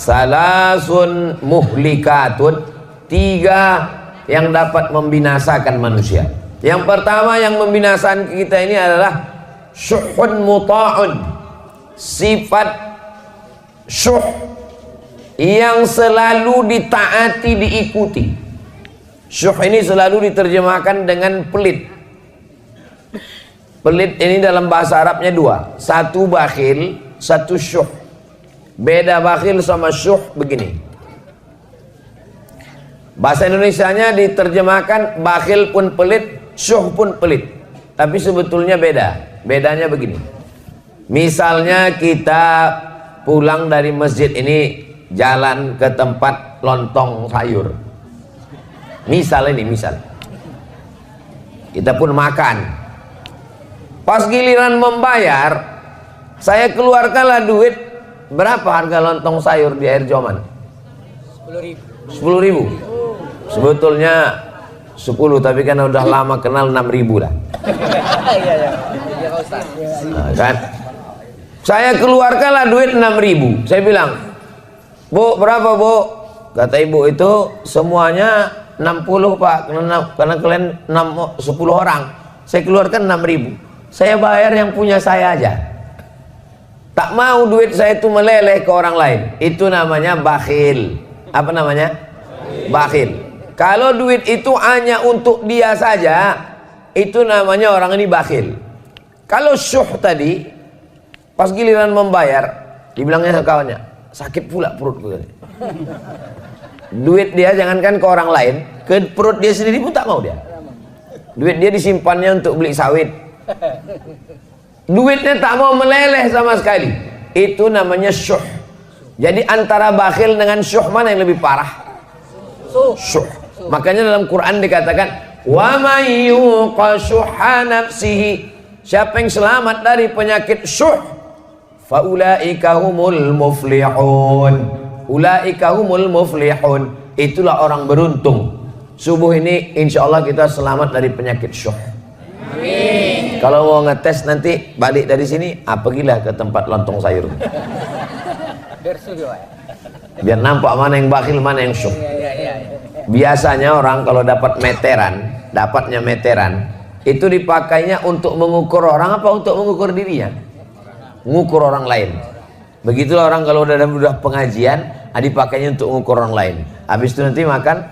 salasun muhlikatun, 3 yang dapat membinasakan manusia. Yang pertama yang membinasakan kita ini adalah syuhun muta'un, sifat syuh yang selalu ditaati, diikuti. Syuh ini selalu diterjemahkan dengan pelit. Pelit ini dalam bahasa Arabnya 2, satu bakhil, satu syuh. Beda bakhil sama syuh begini. Bahasa Indonesianya diterjemahkan bakhil pun pelit, syuh pun pelit, tapi sebetulnya beda. Bedanya begini. Misalnya kita pulang dari masjid ini, jalan ke tempat lontong sayur. Misal kita pun makan. Pas giliran membayar, saya keluarkanlah duit. Berapa harga lontong sayur di Air Joman? 10.000. Sebetulnya 10, tapi kan udah lama kenal 6.000 lah. Nah, kan? Saya keluarkanlah duit 6.000. Saya bilang, Bu, berapa Bu? Kata ibu, itu semuanya 60 Pak, karena kalian 10 orang. Saya keluarkan 6.000. Saya bayar yang punya saya aja. Tak mau duit saya itu meleleh ke orang lain. Itu namanya bakhil. Apa namanya? Bakhil. Kalau duit itu hanya untuk dia saja, itu namanya orang ini bakhil. Kalau syuh tadi, pas giliran membayar, dibilangnya kawannya, sakit pula perutku. Duit dia jangankan ke orang lain, ke perut dia sendiri pun tak mau dia. Duit dia disimpannya untuk beli sawit. Duitnya tak mau meleleh sama sekali. Itu namanya syuh. Jadi antara bakhil dengan syuh mana yang lebih parah? Syuh. Makanya dalam Quran dikatakan, wa may yuqa syuhha nafsihi, siapa yang selamat dari penyakit syuh, fa ulaika humul muflihun. Ulaika humul muflihun. Itulah orang beruntung. Subuh ini insyaallah kita selamat dari penyakit syuh. Amin. Kalau mau ngetes nanti balik dari sini, pergilah ke tempat lontong sayur. Biar nampak mana yang bakhil, mana yang syuh. Biasanya orang kalau dapat meteran, dapatnya meteran, itu dipakainya untuk mengukur orang apa untuk mengukur dirinya? Mengukur orang lain. Begitulah orang kalau udah pengajian, dipakainya untuk mengukur orang lain. Habis itu nanti makan,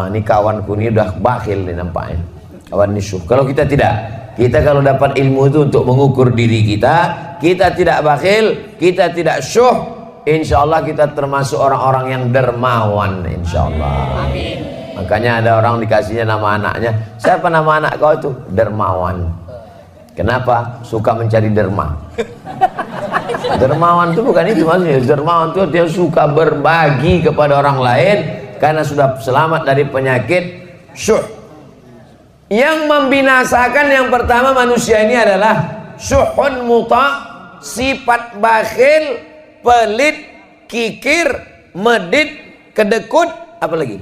ini kawanku ini udah bakhil nih nampaknya. Kawan ini syuh. Kalau kita tidak, kita kalau dapat ilmu itu untuk mengukur diri kita tidak bakhil, kita tidak syuh, insya Allah kita termasuk orang-orang yang dermawan, insya Allah. Amin. Makanya ada orang dikasihnya nama anaknya, siapa nama anak kau itu? Dermawan. Kenapa? Suka mencari derma. Dermawan itu bukan itu maksudnya. Dermawan itu dia suka berbagi kepada orang lain karena sudah selamat dari penyakit syuh. Yang membinasakan yang pertama manusia ini adalah syuhun muta', sifat bakhil, pelit, kikir, medit, kedekut, apa lagi?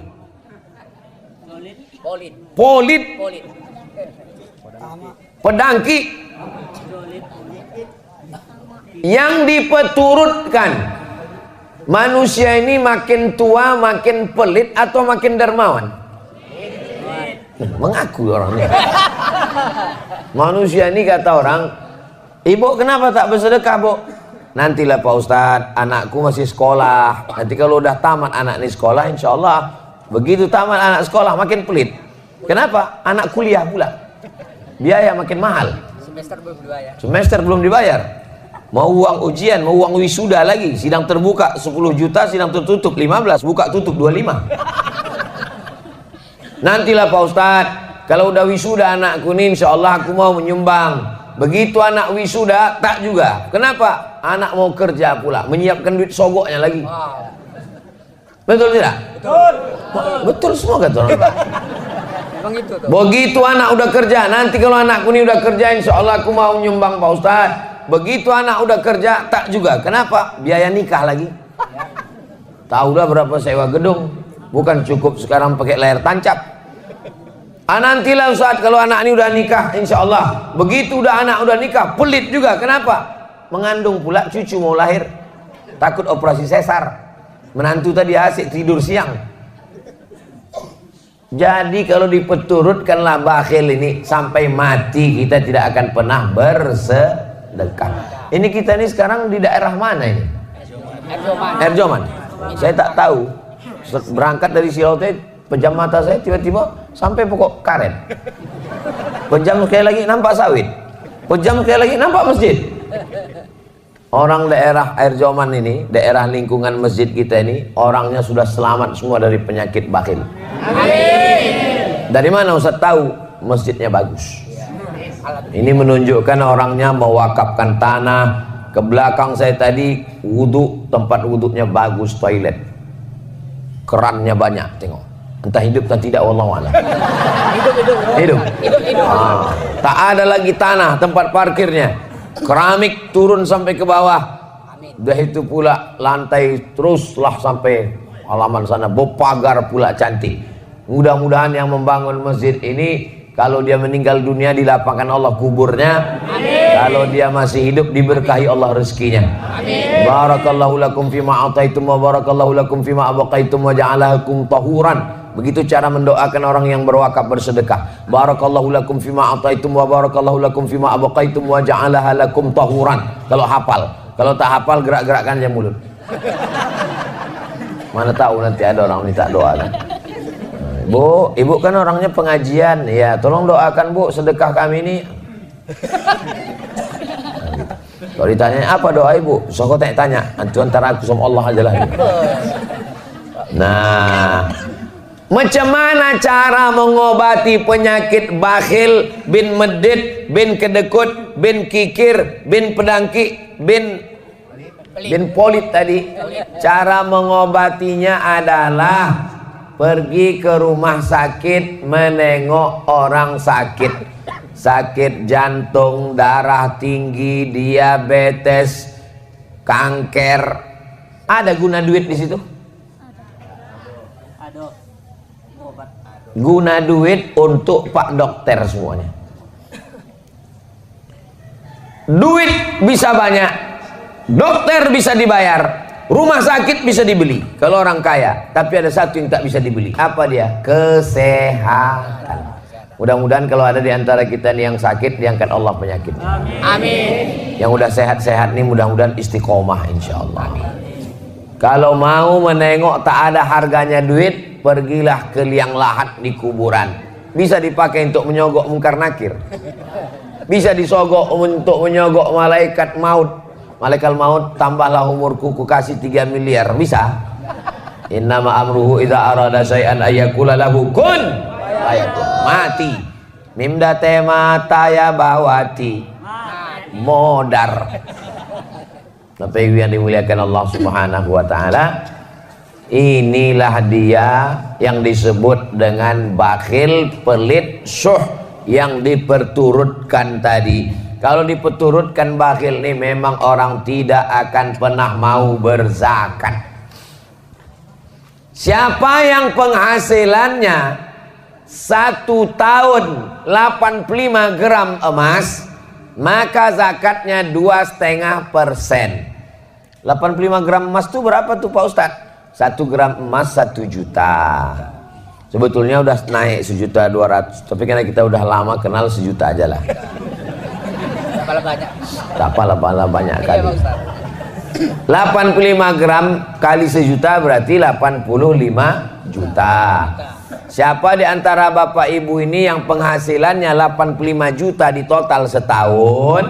Polit, pedangki. Yang dipeturutkan manusia ini makin tua makin pelit atau makin dermawan? Mengaku orangnya. Manusia ini kata orang, ibu kenapa tak bersedekah Bu? Nantilah Pak Ustadz, anakku masih sekolah. Nanti kalau udah tamat anak ini sekolah, insya Allah begitu tamat anak sekolah makin pelit. Kenapa? Anak kuliah pula, biaya makin mahal. Semester belum dibayar. Mau uang ujian, mau uang wisuda lagi. Sidang terbuka 10 juta, sidang tertutup 15, buka tutup 25. Nantilah Pak Ustadz, kalau udah wisuda anakku ini, insya Allah aku mau menyumbang. Begitu anak wisuda, tak juga. Kenapa? Anak mau kerja pula, menyiapkan duit sogoknya lagi. Betul tidak? Betul. Betul semua kata orang. Begitu anak udah kerja, nanti kalau anakku ini udah kerja, insya Allah aku mau menyumbang Pak Ustadz. Begitu anak udah kerja, tak juga. Kenapa? Biaya nikah lagi. Tahu dah berapa sewa gedung. Bukan cukup sekarang pakai layar tancap. Nantilah saat kalau anak ini udah nikah, insya Allah. Begitu udah anak udah nikah, pelit juga. Kenapa? Mengandung pula cucu mau lahir, takut operasi sesar. Menantu tadi asik tidur siang. Jadi kalau dipeturutkanlah bakhil ini sampai mati kita tidak akan pernah bersedekah. Ini kita ini sekarang di daerah mana ini? Erjoman. Saya tak tahu. Berangkat dari Silaute, pejam mata saya tiba-tiba sampai pokok karet. Pejam sekali lagi nampak sawit. Pejam sekali lagi nampak masjid. Orang daerah Erjoman ini, daerah lingkungan masjid kita ini, orangnya sudah selamat semua dari penyakit bakhil. Amin. Dari mana Ustaz tahu? Masjidnya bagus. Ini menunjukkan orangnya mewakafkan tanah. Ke belakang saya tadi wudhu, tempat wudhunya bagus, toilet, kerannya banyak, tengok. Entah hidup atau tidak, wallahu a'lam. Hidup. Tak ada lagi tanah tempat parkirnya, keramik turun sampai ke bawah. Udah itu pula lantai teruslah sampai halaman sana, pagar pula cantik. Mudah-mudahan yang membangun masjid ini kalau dia meninggal dunia dilapangkan Allah kuburnya. Amin. Kalau dia masih hidup diberkahi Allah rezekinya. Amin. Barakallahu lakum fima ataitum wa barakallahu lakum fima abaqaitum wa ja'alakum tahuran. Begitu cara mendoakan orang yang berwakaf bersedekah. Barakallahu lakum fima ataitum wa barakallahu lakum fima abaqaitum wa ja'alaha lakum tahuran. Kalau hafal. Kalau tak hafal gerak-gerakkan aja mulut. Mana tahu nanti ada orang minta doa kan. Bu, ibu kan orangnya pengajian, ya tolong doakan bu sedekah kami ini. Kalau ditanya apa doa ibu, so kau tanya, antu antara aku sama Allah aja lah. Nah, macam mana cara mengobati penyakit bakhil, bin medit, bin kedekut, bin kikir, bin pedangki, bin polit tadi? Cara mengobatinya adalah pergi ke rumah sakit menengok orang sakit, sakit jantung, darah tinggi, diabetes, kanker. Ada guna duit di situ? Ada. Guna duit untuk Pak Dokter semuanya. Duit bisa banyak, dokter bisa dibayar, rumah sakit bisa dibeli kalau orang kaya, tapi ada satu yang tak bisa dibeli. Apa dia? Kesehatan. Mudah-mudahan kalau ada di antara kita nih yang sakit, diangkat Allah penyakitnya. Amin. Yang udah sehat-sehat nih mudah-mudahan istiqomah insyaallah. Kalau mau menengok tak ada harganya duit, pergilah ke liang lahat di kuburan. Bisa dipakai untuk menyogok mungkar nakir. Bisa disogok untuk menyogok malaikat maut. Malaikat maut, tambahlah umurku, ku kasih 3 miliar. Bisa? Innama amruhu idza arada syai'an ayyakula lahu kun fayakun. Mati. Mimda mata ya bawati. Modar. Bapak Ibu yang dimuliakan Allah Subhanahu wa taala, inilah dia yang disebut dengan bakhil, pelit, syuh yang diperturutkan tadi. Kalau dipeturutkan bakhil ini memang orang tidak akan pernah mau berzakat. Siapa yang penghasilannya 1 tahun 85 gram emas, maka zakatnya 2,5%. 85 gram emas itu berapa tuh Pak Ustadz? 1 gram emas 1 juta. Sebetulnya udah naik 1.200.000, tapi karena kita udah lama kenal 1 juta aja lah. Tak pala banyak kali. 85 gram kali 1 juta berarti 85 juta. Siapa di antara bapak ibu ini yang penghasilannya 85 juta di total setahun,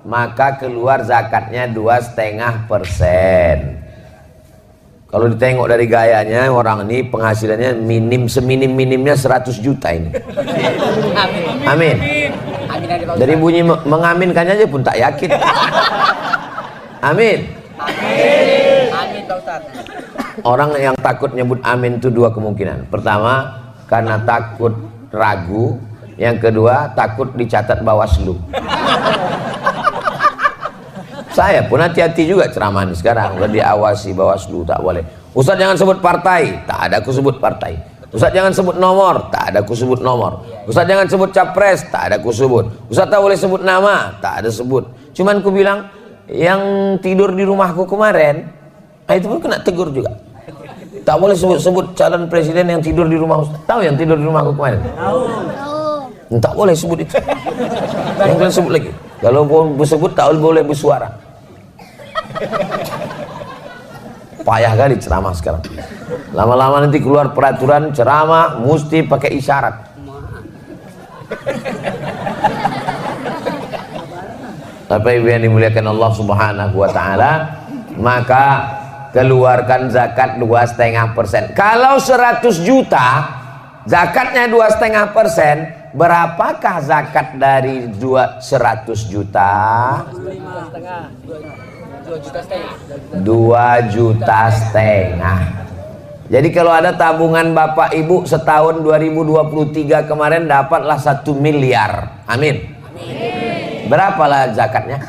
maka keluar zakatnya 2,5%. Kalau ditengok dari gayanya, orang ini penghasilannya seminim-minimnya 100 juta ini. Amin. Dari bunyi mengaminkannya aja pun tak yakin. Amin. Amin Pak Ustaz. Orang yang takut nyebut amin itu 2 kemungkinan. Pertama, karena takut ragu. Yang kedua, takut dicatat Bawaslu. Saya pun hati-hati juga ceramah ini sekarang. Udah diawasi Bawaslu, tak boleh. Ustaz jangan sebut partai, tak ada aku sebut partai. Ustaz jangan sebut nomor, tak ada aku sebut nomor. Ustaz jangan sebut capres, tak ada aku sebut. Ustaz tak boleh sebut nama, tak ada sebut. Cuman ku bilang, yang tidur di rumahku kemarin Nah, itu pun kena tegur juga. Tak boleh sebut-sebut calon presiden yang tidur di rumah Ustaz. Tahu yang tidur di rumah aku kemarin? Tahu. Tak boleh sebut itu. Yang kalian sebut lagi. Kalau mau sebut tak boleh bersuara. Payah kali ceramah sekarang. Lama-lama nanti keluar peraturan ceramah mesti pakai isyarat. Bapak Ibu yang dimuliakan Allah Subhanahu wa taala, maka keluarkan zakat 2,5%. Kalau 100 juta zakatnya 2,5%, berapakah zakat dari 100 juta? 2,5 juta. Jadi kalau ada tabungan Bapak Ibu setahun 2023 kemarin dapatlah 1 miliar. Amin. Berapalah zakatnya?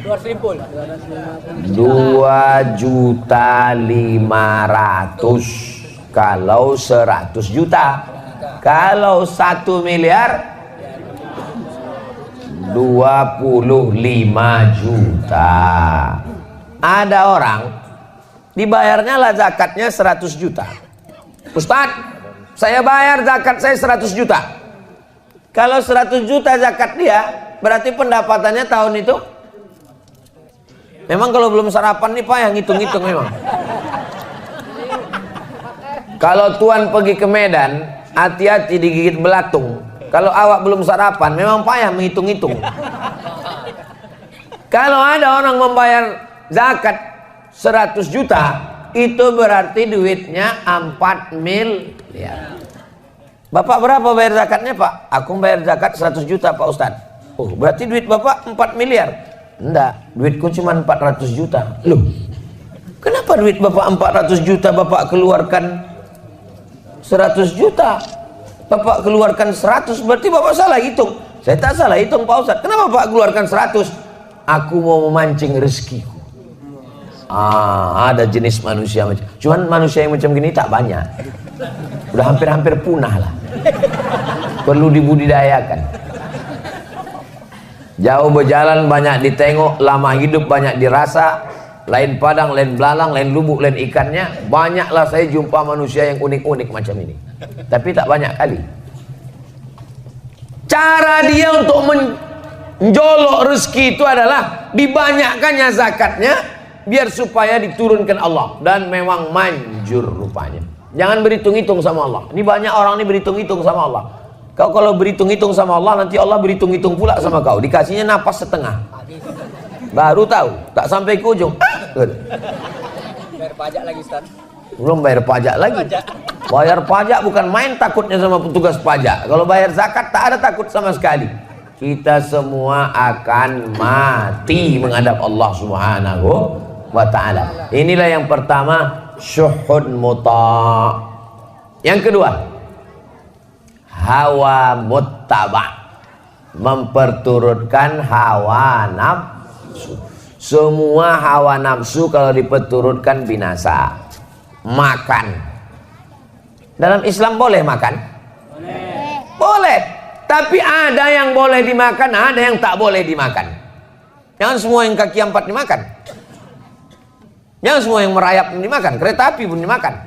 2.500.000 kalau 100 juta. Kalau 1 miliar 25 juta. Ada orang dibayarnya lah zakatnya 100 juta. Ustadz, saya bayar zakat saya 100 juta. Kalau 100 juta zakat dia, berarti pendapatannya tahun itu, memang kalau belum sarapan nih Pak yang hitung-hitung memang. Kalau Tuan pergi ke Medan, hati-hati digigit belatung. Kalau awak belum sarapan, memang payah menghitung-hitung. Kalau ada orang membayar zakat 100 juta, itu berarti duitnya 4 miliar. Bapak berapa bayar zakatnya Pak? Aku bayar zakat 100 juta Pak Ustadz. Oh, berarti duit Bapak 4 miliar. Enggak, duitku cuma 400 juta. Loh, kenapa duit Bapak 400 juta Bapak keluarkan 100 juta? Bapak keluarkan 100, berarti Bapak salah hitung. Saya tak salah hitung Pak Ustadz. Kenapa Bapak keluarkan 100? Aku mau memancing rezekiku. Ada jenis manusia macam, cuman manusia yang macam gini tak banyak. Udah hampir-hampir punah lah. Perlu dibudidayakan. Jauh berjalan banyak ditengok, lama hidup banyak dirasa. Lain padang, lain belalang, lain lubuk, lain ikannya. Banyaklah saya jumpa manusia yang unik-unik macam ini. Tapi tak banyak kali. Cara dia untuk menjolok rezeki itu adalah dibanyakkannya zakatnya, biar supaya diturunkan Allah. Dan memang manjur rupanya. Jangan berhitung-hitung sama Allah. Ini banyak orang ini berhitung-hitung sama Allah. Kau kalau berhitung-hitung sama Allah, nanti Allah berhitung-hitung pula sama kau. Dikasihnya napas setengah. Baru tahu, tak sampai ke ujung. Bayar pajak lagi Ustaz. Belum bayar pajak lagi. Bayar pajak bukan main takutnya sama petugas pajak. Kalau bayar zakat tak ada takut sama sekali. Kita semua akan mati menghadap Allah Subhanahu wa ta'ala. Inilah yang pertama, syuhud muta'. Yang kedua, hawa muttaba', memperturutkan hawa nafsu. Semua hawa nafsu kalau diperturutkan binasa. Makan, dalam Islam boleh makan? Boleh. Tapi ada yang boleh dimakan, ada yang tak boleh dimakan. Jangan semua yang kaki 4 dimakan. Jangan semua yang merayap pun dimakan, kereta api pun dimakan.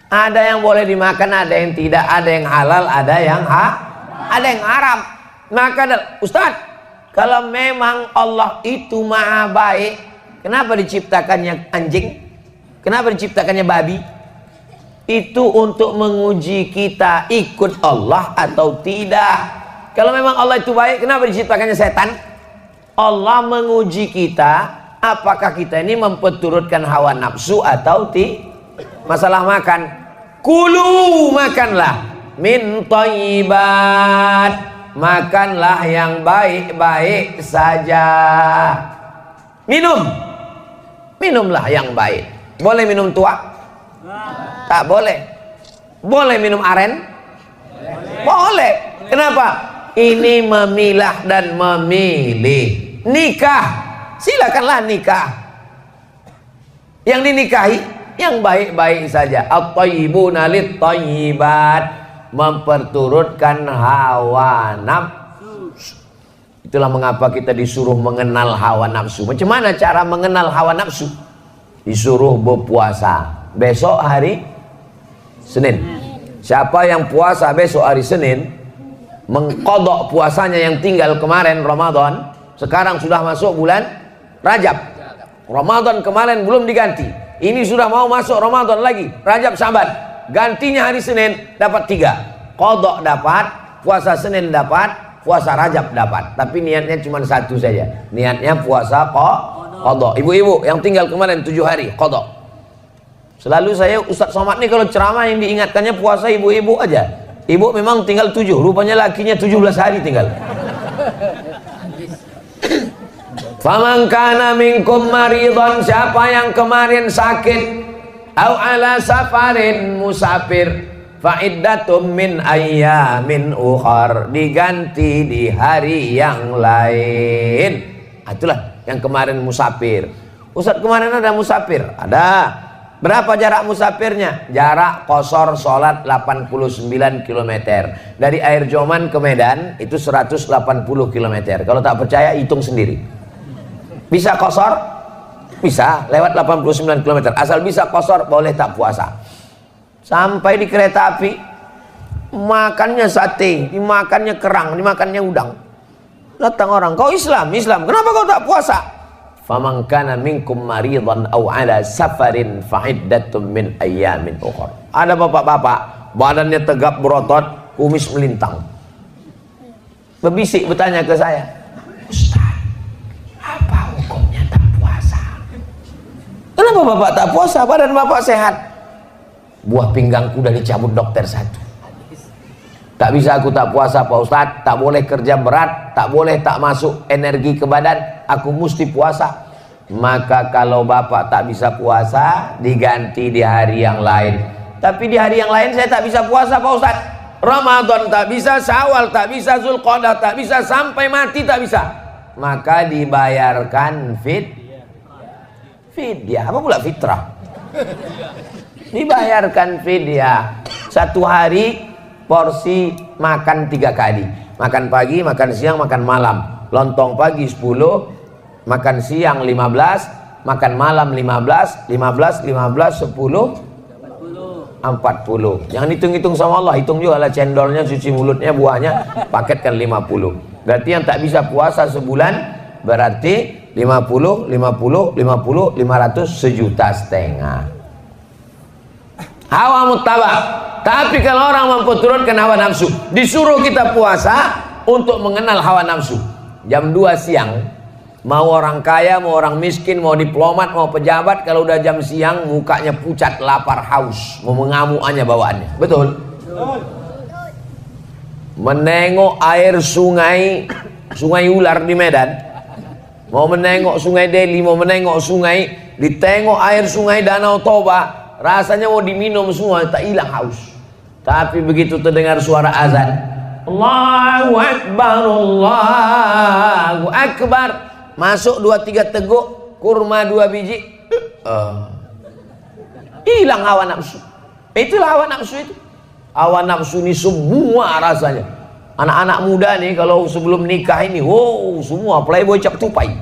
Ada yang boleh dimakan, ada yang tidak, ada yang halal, ada yang haram. Maka Ustadz, kalau memang Allah itu maha baik, kenapa diciptakannya anjing? Kenapa diciptakannya babi? Itu untuk menguji kita ikut Allah atau tidak. Kalau memang Allah itu baik, kenapa diciptakannya setan? Allah menguji kita, apakah kita ini memperturutkan hawa nafsu atau tidak. Masalah makan, kulu, makanlah min thayyibat, makanlah yang baik-baik saja. Minumlah yang baik. Boleh minum tua? Tak boleh. Boleh minum aren? Boleh. Kenapa? Ini memilah dan memilih. Nikah, silakanlah nikah. Yang dinikahi yang baik-baik saja. At-thayyibuna lit-thayyibat, memperturutkan hawa nafsu. Itulah mengapa kita disuruh mengenal hawa nafsu. Macam mana cara mengenal hawa nafsu? disuruh berpuasa besok hari Senin. Siapa yang puasa besok hari Senin, mengkodok puasanya yang tinggal kemarin Ramadan, sekarang sudah masuk bulan Rajab. Ramadan kemarin belum diganti, ini sudah mau masuk Ramadan lagi, Rajab Syaban, gantinya hari Senin, dapat 3. Kodok dapat, puasa Senin dapat, puasa Rajab dapat. Tapi niatnya cuma satu saja, niatnya puasa kodok. Ibu-ibu yang tinggal kemarin 7 hari kodok. Selalu saya Ustadz Somad nih kalau ceramah yang diingatkannya puasa ibu-ibu aja. Ibu memang tinggal 7, rupanya lakinya 17 hari tinggal. Faman kana minkum maridhan, siapa yang kemarin sakit, au ala safarin musafir, fa iddatum min ayyamin ukhar, diganti di hari yang lain. Itulah yang kemarin musafir. Ustaz kemarin ada musafir? Ada. Berapa jarak musafirnya? Jarak qashar salat 89 km. Dari Air Joman ke Medan itu 180 km. Kalau tak percaya hitung sendiri. Bisa qashar? Bisa, lewat 89 km. Asal bisa qashar boleh tak puasa. Sampai di kereta api, makannya sate, dimakannya kerang, dimakannya udang. Datang orang, kau Islam, kenapa kau tak puasa? Faman kana minkum maridhan aw ala safarin fa iddatum min ayyamin ukhra. Ada bapak-bapak, badannya tegap berotot, kumis melintang. Berbisik bertanya ke saya, Ustaz, apa hukumnya tak puasa? Kenapa bapak tak puasa? Badan bapak sehat. Buah pinggangku udah dicabut dokter 1. Tak bisa aku tak puasa Pak Ustadz, tak boleh kerja berat, tak boleh tak masuk energi ke badan, aku mesti puasa. Maka kalau bapak tak bisa puasa, diganti di hari yang lain. Tapi di hari yang lain saya tak bisa puasa Pak Ustadz. Ramadan tak bisa, Syawal tak bisa, Zulqa'dah tak bisa, sampai mati tak bisa. Maka dibayarkan fidyah. Apa pula fitrah? Dibayarkan fidyah. 1 hari porsi makan 3 kali, makan pagi, makan siang, makan malam. Lontong pagi 10, makan siang 15, makan malam 15, 10, 40. Jangan hitung-hitung sama Allah, hitung juga lah cendolnya, cuci mulutnya, buahnya, paketkan 50. Berarti yang tak bisa puasa sebulan berarti 50, 500, 1,5 juta. Hawa muttaba. Tapi kalau orang memperturutkan hawa nafsu, disuruh kita puasa untuk mengenal hawa nafsu. Jam 2 siang, mau orang kaya, mau orang miskin, mau diplomat, mau pejabat, kalau udah jam siang mukanya pucat, lapar, haus, mau mengamuk aja bawaannya. Betul? Menengok air sungai ular di Medan, mau menengok sungai Delhi, mau menengok sungai, ditengok air sungai Danau Toba, rasanya mau diminum semua, tak hilang haus. Tapi begitu terdengar suara azan, Allahu Akbar, Allahu Akbar, masuk 2-3 teguk kurma 2 biji, hilang hawa nafsu. Itulah hawa nafsu itu. Hawa nafsu ini semua rasanya. Anak-anak muda nih kalau sebelum nikah ini, wow, semua playboy cap tupai.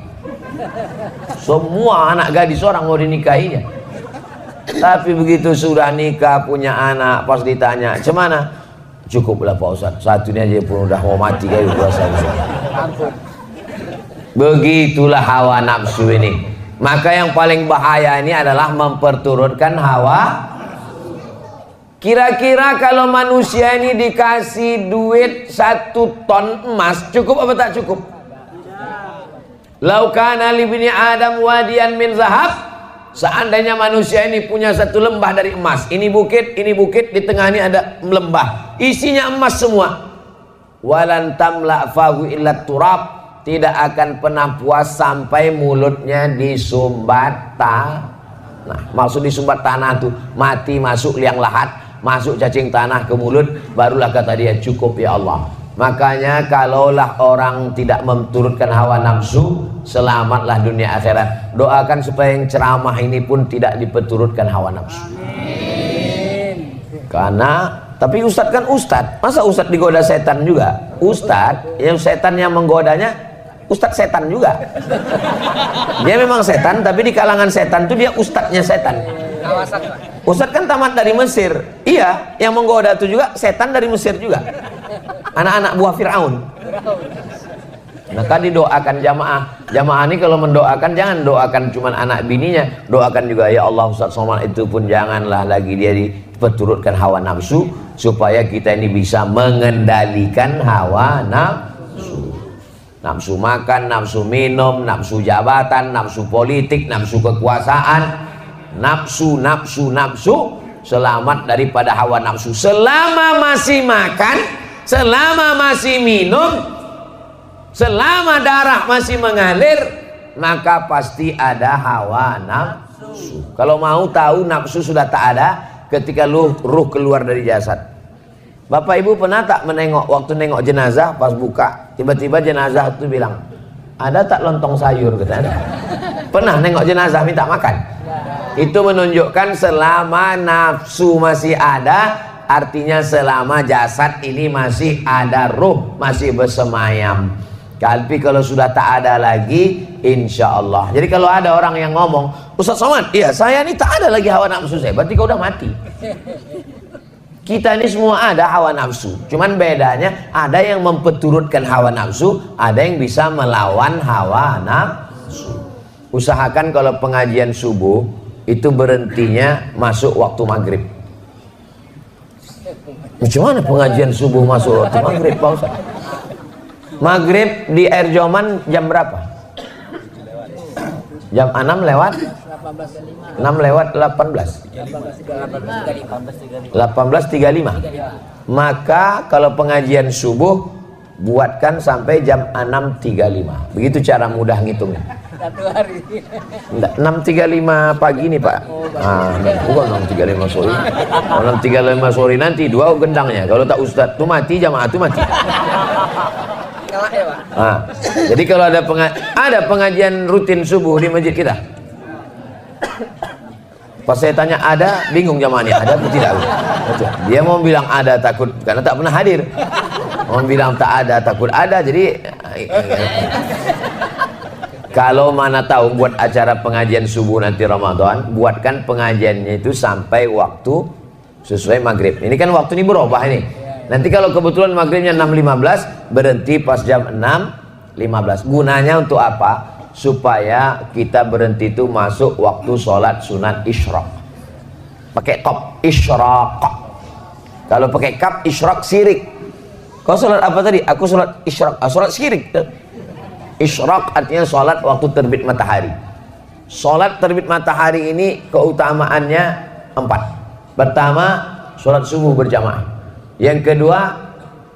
Semua anak gadis orang mau dinikahinya. Tapi begitu sudah nikah, punya anak, pas ditanya, "Cemana?" "Cukuplah Pak Ustaz, satu ini aja pun udah mau mati kayak puasa." Begitulah hawa nafsu ini. Maka yang paling bahaya ini adalah memperturutkan hawa. Kira-kira kalau manusia ini dikasih duit 1 ton emas, cukup apa tak cukup? Lau kana li bani Adam wadiyan min zahab, seandainya manusia ini punya 1 lembah dari emas, ini bukit, di tengah ini ada lembah, isinya emas semua, walan tamla fahu illa turab, tidak akan pernah puas sampai mulutnya disumbat tanah. Nah, maksud disumbat tanah tuh mati, masuk liang lahat, masuk cacing tanah ke mulut, barulah kata dia cukup ya Allah. Makanya kalaulah orang tidak memturutkan hawa nafsu, selamatlah dunia akhirat. Doakan supaya yang ceramah ini pun tidak diperturutkan hawa nafsu. Amin. Karena tapi ustadz kan ustadz, masa ustadz digoda setan juga? Ustadz yang setan yang menggodanya ustadz setan juga. Dia memang setan, tapi di kalangan setan tuh dia ustadznya setan. Kawasan, Pak. Ustadz kan tamat dari Mesir. Iya, yang menggoda itu juga setan dari Mesir juga. Anak-anak buah Fir'aun. Maka didoakan jamaah ini kalau mendoakan jangan doakan cuma anak bininya, doakan juga ya Allah Ustaz Somad itu pun janganlah lagi dia diperturutkan hawa nafsu, supaya kita ini bisa mengendalikan hawa nafsu. Nafsu makan, nafsu minum, nafsu jabatan, nafsu politik, nafsu kekuasaan, nafsu. Selamat daripada hawa nafsu. Selama masih makan, selama masih minum, selama darah masih mengalir, maka pasti ada hawa nafsu. Kalau mau tahu nafsu sudah tak ada ketika ruh keluar dari jasad. Bapak Ibu pernah tak menengok, waktu nengok jenazah pas buka, tiba-tiba jenazah itu bilang, ada tak lontong sayur? Katanya. Pernah nengok jenazah minta makan? Itu menunjukkan selama nafsu masih ada, artinya selama jasad ini masih ada ruh, masih bersemayam. Tapi kalau sudah tak ada lagi, insya Allah. Jadi kalau ada orang yang ngomong, Ustaz Somad, iya saya ini tak ada lagi hawa nafsu saya, berarti kau udah mati. Kita ini semua ada hawa nafsu, cuman bedanya ada yang memperturutkan hawa nafsu, ada yang bisa melawan hawa nafsu. Usahakan kalau pengajian subuh itu berhentinya masuk waktu maghrib. Bagaimana pengajian subuh masuk waktu maghrib, Pak Ustaz? Maghrib di Air Joman jam berapa? Jam 6 lewat 6 lewat 18 18.35. Maka kalau pengajian subuh buatkan sampai jam 6.35. Begitu cara mudah ngitungnya. Satu hari. 6.35 pagi nih Pak. Bukan 6.35 sore. 6.35 sore nanti dua gendangnya. Kalau tak ustadz tuh mati, jamaah tuh mati. Kalah ya, Pak. Jadi kalau ada pengajian rutin subuh di masjid kita. Pas saya tanya ada, bingung jamaahnya, ada atau tidak? Dia mau bilang ada, takut karena tak pernah hadir. Mau bilang tak ada, takut ada. Jadi kalau mana tahu buat acara pengajian subuh nanti Ramadan, buatkan pengajiannya itu sampai waktu sesuai maghrib. Ini kan waktu ini berubah ini. Nanti kalau kebetulan maghribnya 6.15, berhenti pas jam 6.15. Gunanya untuk apa? Supaya kita berhenti itu masuk waktu sholat sunat isyraq. Pakai top isyraq. Kalau pakai kap isyraq sirik. Kau sholat apa tadi? Aku sholat isyraq. Sholat sirik. Isyraq artinya sholat waktu terbit matahari. Sholat terbit matahari ini keutamaannya 4. Pertama, sholat subuh berjamaah. Yang kedua,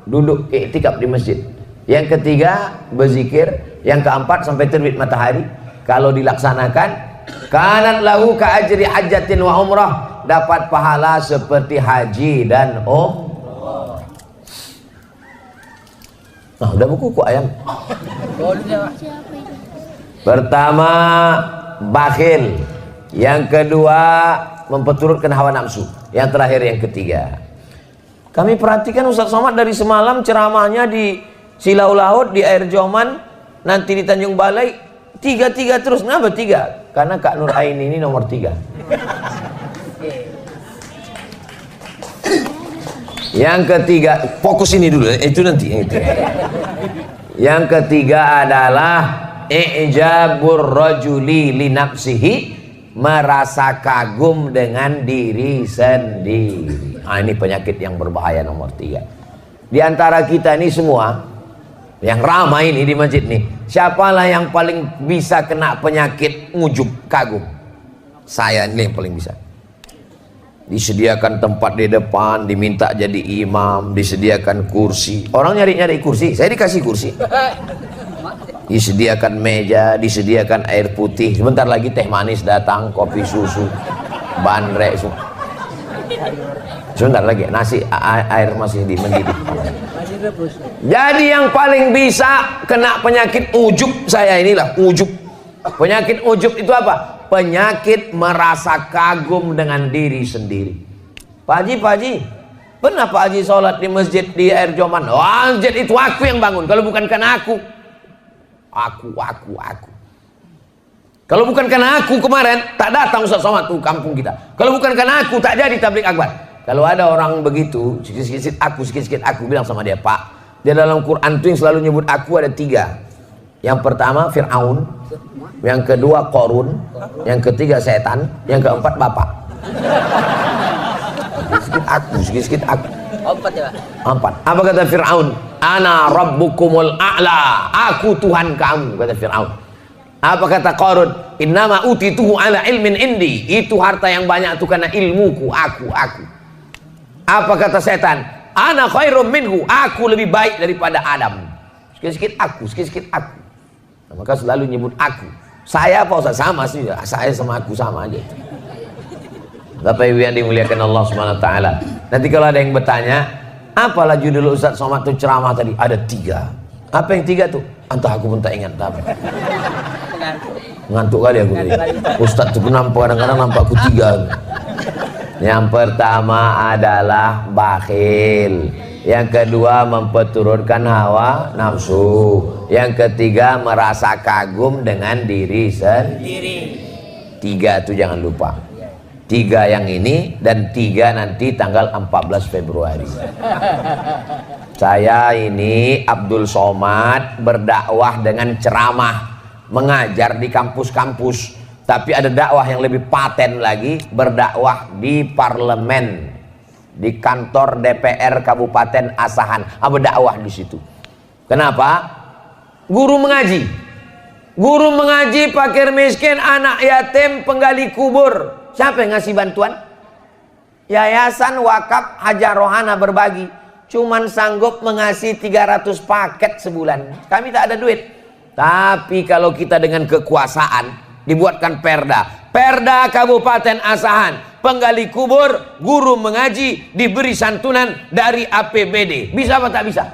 duduk iktikaf di masjid. Yang ketiga, berzikir. Yang keempat, sampai terbit matahari. Kalau dilaksanakan, kanat lahu ka ajri hajjatin wa umrah, dapat pahala seperti haji dan umrah. Nah, udah buku kok ayam. Pertama, bakhil. Yang kedua, memperturutkan hawa nafsu. Yang terakhir, yang ketiga. Kami perhatikan Ustaz Somad dari semalam ceramahnya di Silau Laut, di Air Joman, nanti di Tanjung Balai, 3 terus. Kenapa 3? Karena Kak Nur Aini ini nomor 3. Yang ketiga, fokus ini dulu, itu nanti. Yang ketiga adalah i'jabur rajuli li nafsihi, merasa kagum dengan diri sendiri. Ini penyakit yang berbahaya nomor 3. Di antara kita ini semua yang ramai ini di masjid nih, siapalah yang paling bisa kena penyakit ujub, kagum? Saya ini yang paling bisa. Disediakan tempat di depan, diminta jadi imam, disediakan kursi. Orang nyari-nyari kursi, saya dikasih kursi. Disediakan meja, disediakan air putih. Sebentar lagi teh manis datang, kopi susu, bandrek. Sebentar lagi nasi, air masih mendidih. Jadi yang paling bisa kena penyakit ujub saya inilah, ujub. Penyakit ujub itu apa? Penyakit merasa kagum dengan diri sendiri. Pak Haji, pernah Pak Haji sholat di masjid di Air Joman? Masjid itu aku yang bangun, kalau bukan karena aku Aku. Kalau bukan karena aku kemarin tak datang Ustaz Somad tuh kampung kita. Kalau bukan karena aku tak jadi tablik akbar. Kalau ada orang begitu, sikit-sikit aku bilang sama dia, Pak, dia dalam Quran tuh yang selalu nyebut aku ada 3. Yang pertama Fir'aun, yang kedua Qarun, yang ketiga setan, yang keempat Bapak. Sikit-sikit aku. 4 ya, Pak? 4. Apa kata Fir'aun? Ana rabbukumul a'la. Aku Tuhan kamu, kata Fir'aun. Apa kata Qarun? Innama utituhu ala ilmin indi. Itu harta yang banyak itu karena ilmuku, aku. Apa kata setan? Ana khairum minhu. Aku lebih baik daripada Adam. Sikit-sikit aku. Nah, maka selalu nyebut aku. Saya apa Ustaz? Sama sih. Saya sama aku sama aja. Bapak Ibu yang dimuliakan Allah Subhanahu wa taala. Nanti kalau ada yang bertanya, apalah judul Ustaz Somad itu ceramah tadi? Ada 3. Apa yang 3 tuh? Entah aku pun tak ingat apa. Ngantuk kali aku tadi. Ustaz tuh kadang-kadang nampak aku 3. Yang pertama adalah bakhil. Yang kedua memperturutkan hawa nafsu. Yang ketiga merasa kagum dengan diri sendiri. 3 itu jangan lupa. 3 yang ini dan 3 nanti tanggal 14 Februari. Saya ini Abdul Somad berdakwah dengan ceramah, mengajar di kampus-kampus. Tapi ada dakwah yang lebih paten lagi, berdakwah di parlemen, di kantor DPR Kabupaten Asahan. Berdakwah di situ. Kenapa? Guru mengaji. Guru mengaji, fakir miskin, anak yatim, penggali kubur. Siapa yang ngasih bantuan? Yayasan Wakaf Hajah Rohana Berbagi. Cuman sanggup mengasih 300 paket sebulan. Kami tak ada duit. Tapi kalau kita dengan kekuasaan, dibuatkan Perda Kabupaten Asahan, penggali kubur, guru mengaji, diberi santunan dari APBD. Bisa apa tak bisa?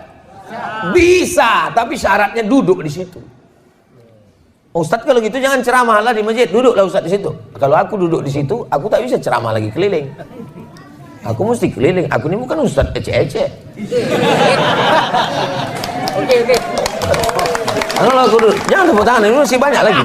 Bisa, tapi syaratnya duduk di situ. Ustadz kalau gitu jangan ceramah lah di masjid, duduklah Ustadz di situ. Kalau aku duduk di situ, aku tak bisa ceramah lagi keliling. Aku mesti keliling. Aku ini bukan Ustadz ece-ece. Oke. Kalau aku duduk, jangan tepuk tangan, ini masih banyak lagi.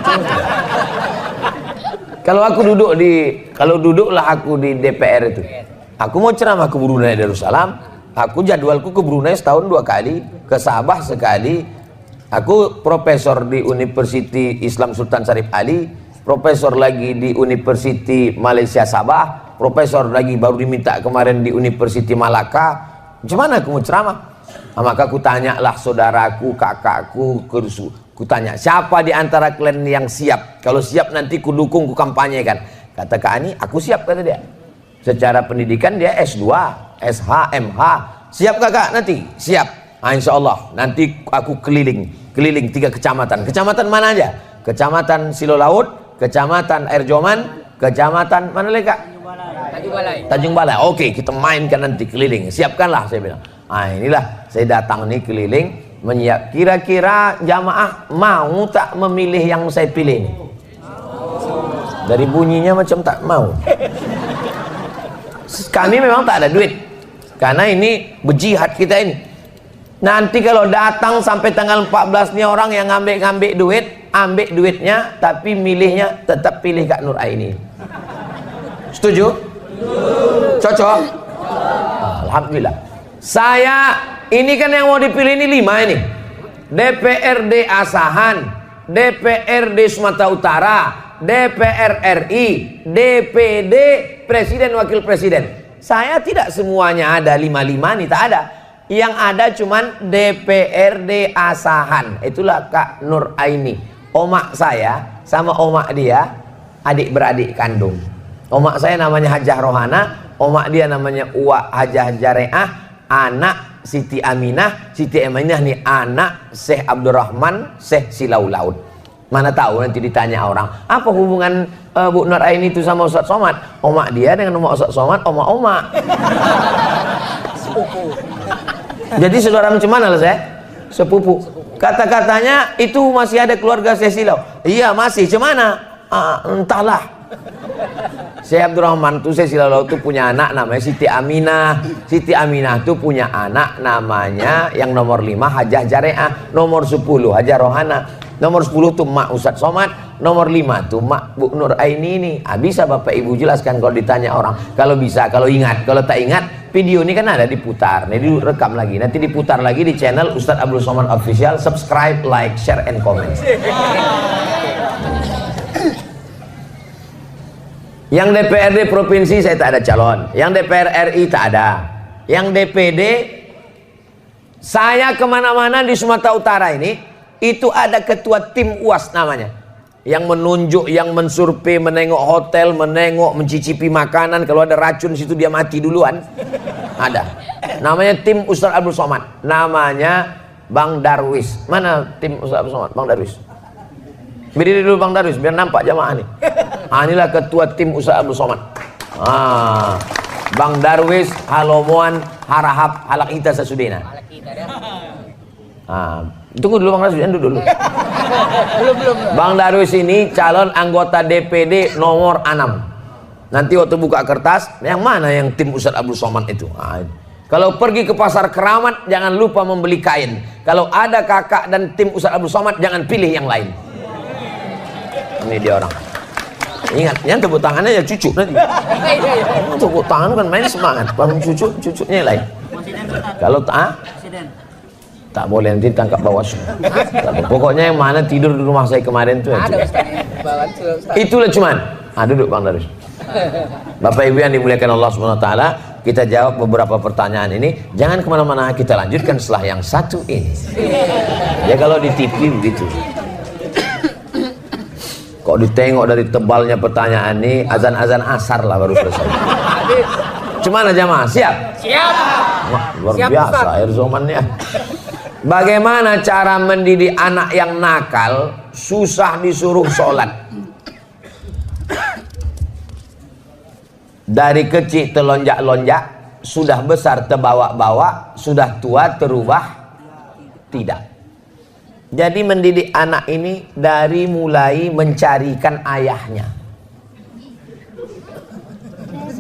Kalau duduklah aku di DPR itu. Aku mau ceramah ke Brunei Darussalam. Aku jadwalku ke Brunei setahun 2 kali, ke Sabah sekali. Aku profesor di University Islam Sultan Syarif Ali, profesor lagi di University Malaysia Sabah, profesor lagi baru diminta kemarin di University Malaka. Macam mana aku mau ceramah? Maka aku tanyalah saudaraku, kakakku, ku tanya, siapa di antara kalian yang siap? Kalau siap nanti ku dukung, ku kampanyekan. Kata Kak Ani, aku siap, kata dia. Secara pendidikan dia S2, SH, MH. Siap kakak nanti? Siap. Insya Allah nanti aku keliling 3 kecamatan. Kecamatan mana aja? Kecamatan Silo Laut, Kecamatan Air Joman, Kecamatan mana lagi Kak? Tanjung Balai. Oke, kita mainkan nanti keliling. Siapkanlah, saya bilang. Inilah saya datang nih keliling menyiap. Kira-kira jamaah mau tak memilih yang saya pilih ini? Dari bunyinya macam tak mau. Kami memang tak ada duit. Karena ini berjihad kita ini. Nanti kalau datang sampai tanggal 14 nih orang yang ngambil duit, ambil duitnya, tapi milihnya tetap pilih Kak Nur Aini. Setuju? Cocok? Alhamdulillah. Saya ini kan yang mau dipilih ini 5 ini. DPRD Asahan, DPRD Sumatera Utara, DPR RI, DPD Presiden Wakil Presiden. Saya tidak semuanya ada 5 nih, tak ada. Yang ada cuman DPRD Asahan. Itulah Kak Nur Aini. Omak saya sama omak dia adik beradik kandung. Omak saya namanya Hajah Rohana, omak dia namanya Uwa Hajah Jareah, anak Siti Aminah. Siti Aminah nih anak Syekh Abdurrahman Syekh Silau Laut. Mana tahu nanti ditanya orang, apa hubungan Bu Nur Aini itu sama Ustaz Somad? Omak dia dengan omak Ustaz Somad, omak-omak. Jadi saudara macam mana lah saya? Sepupu. Kata-katanya itu masih ada keluarga Syekh Silau. Iya masih. Macam mana? Entahlah. Syekh Abdurrahman itu Syekh Silau itu punya anak namanya Siti Aminah. Siti Aminah itu punya anak namanya yang nomor 5 Hajah Jareah, nomor 10 Hajah Rohana. Nomor 10 tuh Mak Ustadz Somad, nomor 5 tuh Mak Bu Nur Aini ini. Bisa Bapak Ibu jelaskan kalau ditanya orang. Kalau bisa, kalau ingat. Kalau tak ingat, video ini kan ada diputar. Nih direkam lagi. Nanti diputar lagi di channel Ustadz Abdul Somad Official. Subscribe, like, share, and comment. Yang DPRD provinsi saya tak ada calon. Yang DPR RI tak ada. Yang DPD saya kemana-mana di Sumatera Utara ini. Itu ada ketua tim UAS namanya, yang menunjuk, yang mensurvei, menengok hotel, menengok, mencicipi makanan. Kalau ada racun situ dia mati duluan. Ada. Namanya tim Ustadz Abdul Somad. Namanya Bang Darwis. Mana tim Ustadz Abdul Somad? Bang Darwis. Berdiri dulu Bang Darwis biar nampak jamaah nih. Inilah ketua tim Ustadz Abdul Somad. Bang Darwis, Halomoan, Harahap, Halak Ita Sasudena. Tunggu dulu Bang Darwis, dulu. Belum. Bang Darwis ini calon anggota DPD nomor 6. Nanti waktu buka kertas, yang mana yang tim Ustadz Abdul Somad itu? Kalau pergi ke pasar Keramat, jangan lupa membeli kain. Kalau ada kakak dan tim Ustadz Abdul Somad, jangan pilih yang lain. Ini dia orang. Ingat, yang tepuk tangannya ya cucu nanti. Tepuk tangan kan main semangat. Bang cucunya lain. Kalau tak boleh nanti tangkap Bawaslu. Pokoknya yang mana tidur di rumah saya kemarin tuh. Itulah cuman. Duduk Bang Darwis. Bapak Ibu yang dimuliakan Allah Subhanahu Wa Taala, kita jawab beberapa pertanyaan ini. Jangan kemana-mana, kita lanjutkan setelah yang satu ini. Ya kalau di TV begitu. Kok ditengok dari tebalnya pertanyaan ini, azan-azan asar lah baru selesai. Cuman aja Mas, siap? Siap. Wah, luar biasa air zamannya. Bagaimana cara mendidik anak yang nakal, susah disuruh sholat? Dari kecil telonjak-lonjak, sudah besar terbawa-bawa, sudah tua terubah tidak. Jadi mendidik anak ini dari mulai mencarikan ayahnya.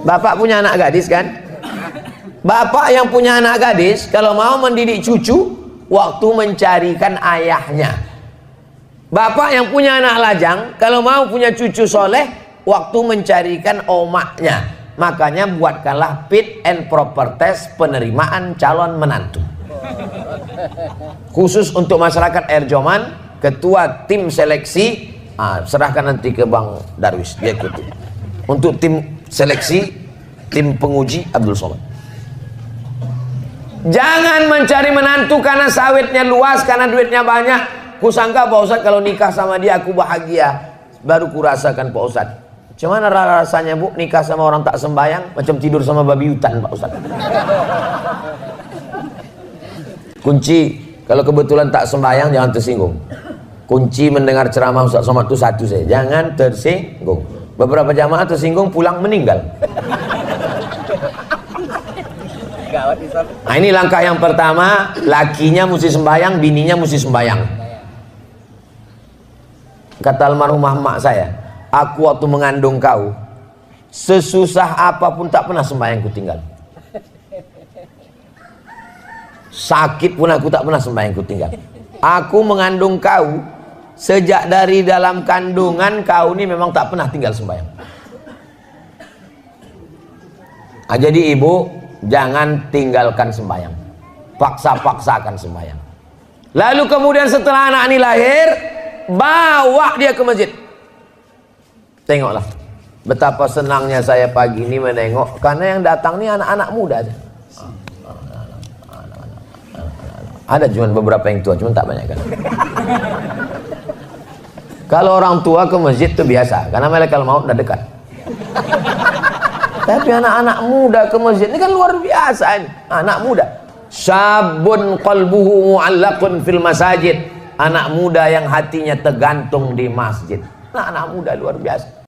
Bapak punya anak gadis kan? Bapak yang punya anak gadis kalau mau mendidik cucu, waktu mencarikan ayahnya. Bapak yang punya anak lajang kalau mau punya cucu soleh, waktu mencarikan omaknya. Makanya buatkanlah fit and proper test penerimaan calon menantu. Khusus untuk masyarakat Erjoman, ketua tim seleksi, serahkan nanti ke Bang Darwis, dia ikuti. Untuk tim seleksi, tim penguji Abdul Somad. Jangan mencari menantu karena sawitnya luas, karena duitnya banyak. Kusangka Pak Ustadz kalau nikah sama dia aku bahagia. Baru kurasakan Pak Ustadz. Cuman rasanya Bu nikah sama orang tak sembayang, macam tidur sama babi hutan Pak Ustadz. Kunci, kalau kebetulan tak sembahyang jangan tersinggung. Kunci mendengar ceramah Ustadz Somad itu satu saja, jangan tersinggung. Beberapa jamaah tersinggung pulang meninggal. Nah ini langkah yang pertama, lakinya mesti sembahyang, bininya mesti sembahyang. Kata almarhumah mak saya, aku waktu mengandung kau, sesusah apapun tak pernah sembahyang ku tinggal. Sakit pun aku tak pernah sembahyang ku tinggal. Aku mengandung kau, sejak dari dalam kandungan kau ini memang tak pernah tinggal sembahyang. Jadi ibu, jangan tinggalkan sembahyang, paksa-paksakan sembahyang. Lalu kemudian setelah anak ini lahir, bawa dia ke masjid. Tengoklah betapa senangnya saya pagi ini menengok, karena yang datang ini anak-anak muda aja. Ada cuma beberapa yang tua, cuma tak banyak kan. Kalau orang tua ke masjid itu biasa, karena malaikat maut udah dekat. Tapi anak-anak muda ke masjid ini kan luar biasa ini. Anak muda, syabun qalbuhu mu'allaqun fil masajid. Anak muda yang hatinya tergantung di masjid. Anak muda luar biasa.